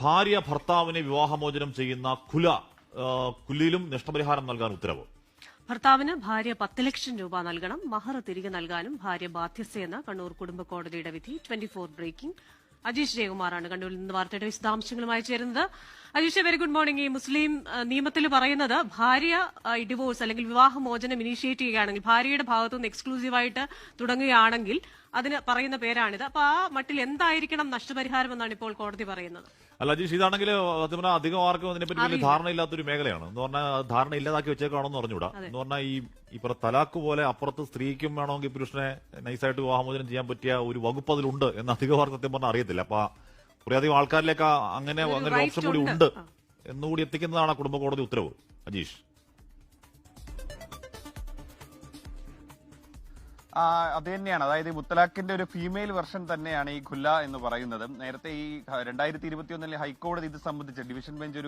ഭാര്യ ഭർത്താവിനെ വിവാഹമോചനം ചെയ്യുന്ന കുലിയിലും നഷ്ടപരിഹാരം നൽകാൻ ഉത്തരവ്. ഭർത്താവിന് ഭാര്യ 10 ലക്ഷം രൂപ നൽകണം, മഹർ തിരികെ നൽകാനും ഭാര്യ ബാധ്യസ്ഥയെന്ന് കണ്ണൂർ കുടുംബ കോടതിയുടെ വിധി. 24 ബ്രേക്കിംഗ്. അജീഷ് ജയകുമാറാണ് കണ്ണൂരിൽ നിന്ന് വാർത്തയുടെ വിശദാംശങ്ങളുമായി ചേരുന്നത്. Ajeesh, very good morning. ഈ മുസ്ലിം നിയമത്തിൽ പറയുന്നത് ഭാര്യ ഡിവോഴ്സ് അല്ലെങ്കിൽ വിവാഹമോചനം ഇനീഷ്യേറ്റ് ചെയ്യുകയാണെങ്കിൽ, ഭാര്യയുടെ ഭാഗത്തുനിന്ന് എക്സ്ക്ലൂസീവായിട്ട് തുടങ്ങുകയാണെങ്കിൽ അതിന് പറയുന്ന പേരാണിത്. അപ്പൊ ആ മട്ടിൽ എന്തായിരിക്കണം നഷ്ടപരിഹാരം എന്നാണ് ഇപ്പോൾ കോടതി പറയുന്നത്. അല്ല അജീഷ്, ഇതാണെങ്കിൽ അധികം ആർക്കും അതിനെപ്പറ്റി വലിയ ധാരണയില്ലാത്തൊരു മേഖലയാണ്. എന്ന് പറഞ്ഞാൽ ധാരണ ഇല്ലാതാക്കി വെച്ചേക്കാണെന്ന് പറഞ്ഞുകൂടാ. എന്ന് പറഞ്ഞാൽ ഈ തലാക്ക് പോലെ അപ്പുറത്ത് സ്ത്രീക്കും വേണമെങ്കിൽ പുരുഷനെ നൈസായിട്ട് വിവാഹമോചനം ചെയ്യാൻ പറ്റിയ ഒരു വകുപ്പ് അതിലുണ്ട് എന്ന് അധികം ആർക്ക് സത്യം പറഞ്ഞാൽ അറിയത്തില്ല. അപ്പൊ കുറേയധികം ആൾക്കാരിലേക്ക് അങ്ങനെ ഒരു ഓപ്ഷൻ കൂടി ഉണ്ട് എന്നുകൂടി എത്തിക്കുന്നതാണ് കുടുംബ കോടതി ഉത്തരവ്. അജീഷ്, അത് തന്നെയാണ്. അതായത് മുത്തലാഖിന്റെ ഒരു ഫീമെയിൽ വെർഷൻ തന്നെയാണ് ഈ ഖുല്ല എന്ന് പറയുന്നത്. നേരത്തെ ഈ 2021 ഹൈക്കോടതി ഇത് സംബന്ധിച്ച് ഡിവിഷൻ ബെഞ്ച്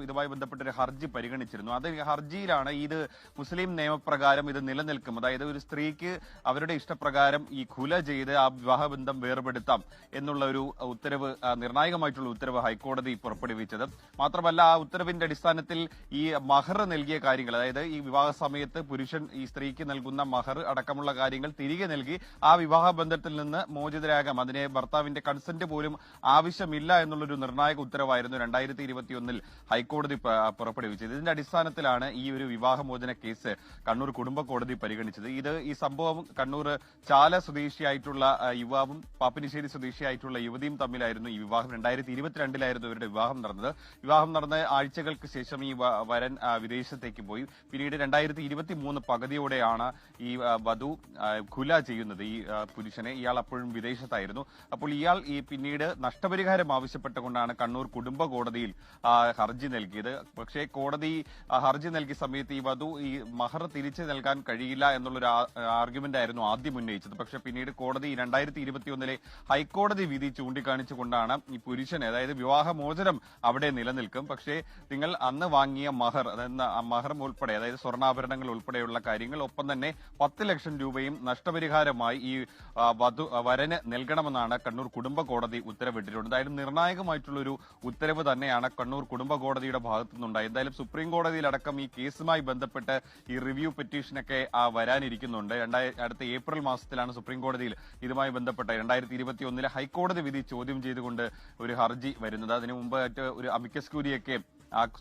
ഇതുമായി ബന്ധപ്പെട്ട ഒരു ഹർജി പരിഗണിച്ചിരുന്നു. അത് ഹർജിയിലാണ് ഇത് മുസ്ലിം നിയമപ്രകാരം ഇത് നിലനിൽക്കും, അതായത് ഒരു സ്ത്രീക്ക് അവരുടെ ഇഷ്ടപ്രകാരം ഈ ഖുല ചെയ്ത് ആ വിവാഹബന്ധം വേർപെടുത്താം എന്നുള്ള ഒരു ഉത്തരവ്, നിർണായകമായിട്ടുള്ള ഉത്തരവ് ഹൈക്കോടതി പുറപ്പെടുവിച്ചത്. മാത്രമല്ല ആ ഉത്തരവിന്റെ അടിസ്ഥാനത്തിൽ ഈ മഹർ നൽകിയ കാര്യങ്ങൾ, അതായത് ഈ വിവാഹ സമയത്ത് പുരുഷൻ ഈ സ്ത്രീക്ക് നൽകുന്ന മഹർ അടക്കമുള്ള കാര്യങ്ങൾ തിരികെ നൽകി ആ വിവാഹ ബന്ധത്തിൽ നിന്ന് മോചിതരാകാം, അതിനെ ഭർത്താവിന്റെ കൺസെന്റ് പോലും ആവശ്യമില്ല എന്നുള്ളൊരു നിർണായക ഉത്തരവായിരുന്നു 2021 ഹൈക്കോടതി പുറപ്പെടുവിച്ചത്. ഇതിന്റെ അടിസ്ഥാനത്തിലാണ് ഈ ഒരു വിവാഹമോചന കേസ് കണ്ണൂർ കുടുംബ കോടതി പരിഗണിച്ചത്. ഈ സംഭവം കണ്ണൂർ ചാല സ്വദേശിയായിട്ടുള്ള യുവാവും പാപ്പിനിശ്ശേരി സ്വദേശിയായിട്ടുള്ള യുവതിയും തമ്മിലായിരുന്നു ഈ വിവാഹം. 2022 ഇവരുടെ വിവാഹം നടന്നത്. വിവാഹം നടന്ന ആഴ്ചകൾക്ക് ശേഷം ഈ വരൻ വിദേശത്തേക്ക് പോയി. പിന്നീട് 2023 പകുതിയോടെയാണ് ഈ വധു ഖുല ചെയ്യുന്നത് ഈ പുരുഷനെ. ഇയാൾ അപ്പോഴും വിദേശത്തായിരുന്നു. അപ്പോൾ ഇയാൾ പിന്നീട് നഷ്ടപരിഹാരം ആവശ്യപ്പെട്ടുകൊണ്ടാണ് കണ്ണൂർ കുടുംബ കോടതിയിൽ ഹർജി നൽകിയത്. പക്ഷേ കോടതി ഹർജി നൽകിയ സമയത്ത് ഈ വധു ഈ മഹർ തിരിച്ചു നൽകാൻ കഴിയില്ല എന്നുള്ളൊരു ആർഗ്യുമെന്റ് ആയിരുന്നു ആദ്യം ഉന്നയിച്ചത്. പക്ഷേ പിന്നീട് കോടതി 2021 ഹൈക്കോടതി വിധി ചൂണ്ടിക്കാണിച്ചുകൊണ്ടാണ് ഈ പുരുഷന്, അതായത് വിവാഹമോചനം അവിടെ നിലനിൽക്കും, പക്ഷേ നിങ്ങൾ അന്ന് വാങ്ങിയ മഹർ, അതായത് മഹർ ഉൾപ്പെടെ, അതായത് സ്വർണ്ണാഭരണങ്ങൾ ഉൾപ്പെടെയുള്ള കാര്യങ്ങൾ, ഒപ്പം തന്നെ 10 ലക്ഷം രൂപയും നഷ്ടപരിഹാരമായി ഈ വരന് നൽകണമെന്നാണ് കണ്ണൂർ കുടുംബ കോടതി ഉത്തരവിട്ടിട്ടുണ്ട്. എന്തായാലും നിർണായകമായിട്ടുള്ളൊരു ഉത്തരവ് തന്നെയാണ് കണ്ണൂർ കുടുംബ കോടതിയുടെ ഭാഗത്തു നിന്നുണ്ടായി. എന്തായാലും സുപ്രീം കോടതിയിലടക്കം ഈ കേസുമായി ബന്ധപ്പെട്ട് ഈ റിവ്യൂ പെറ്റീഷനൊക്കെ വരാനിരിക്കുന്നുണ്ട്. അടുത്ത ഏപ്രിൽ മാസത്തിലാണ് സുപ്രീം കോടതിയിൽ ഇതുമായി ബന്ധപ്പെട്ട 2021 ഹൈക്കോടതി വിധി ചോദ്യം ചെയ്തുകൊണ്ട് ഒരു ഹർജി വരുന്നത്. അതിനു മുമ്പ് ഒരു അമിക്കസ് ക്യൂറിയൊക്കെ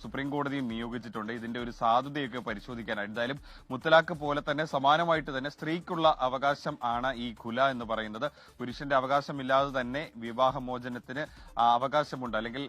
സുപ്രീം കോടതിയും നിയോഗിച്ചിട്ടുണ്ട് ഇതിന്റെ ഒരു സാധുതയൊക്കെ പരിശോധിക്കാനായി. എന്തായാലും മുത്തലാഖ് പോലെ തന്നെ സമാനമായിട്ട് തന്നെ സ്ത്രീക്കുള്ള അവകാശം ആണ് ഈ ഖുല എന്ന് പറയുന്നത്. പുരുഷന്റെ അവകാശമില്ലാതെ തന്നെ വിവാഹമോചനത്തിന് അവകാശമുണ്ട്, അല്ലെങ്കിൽ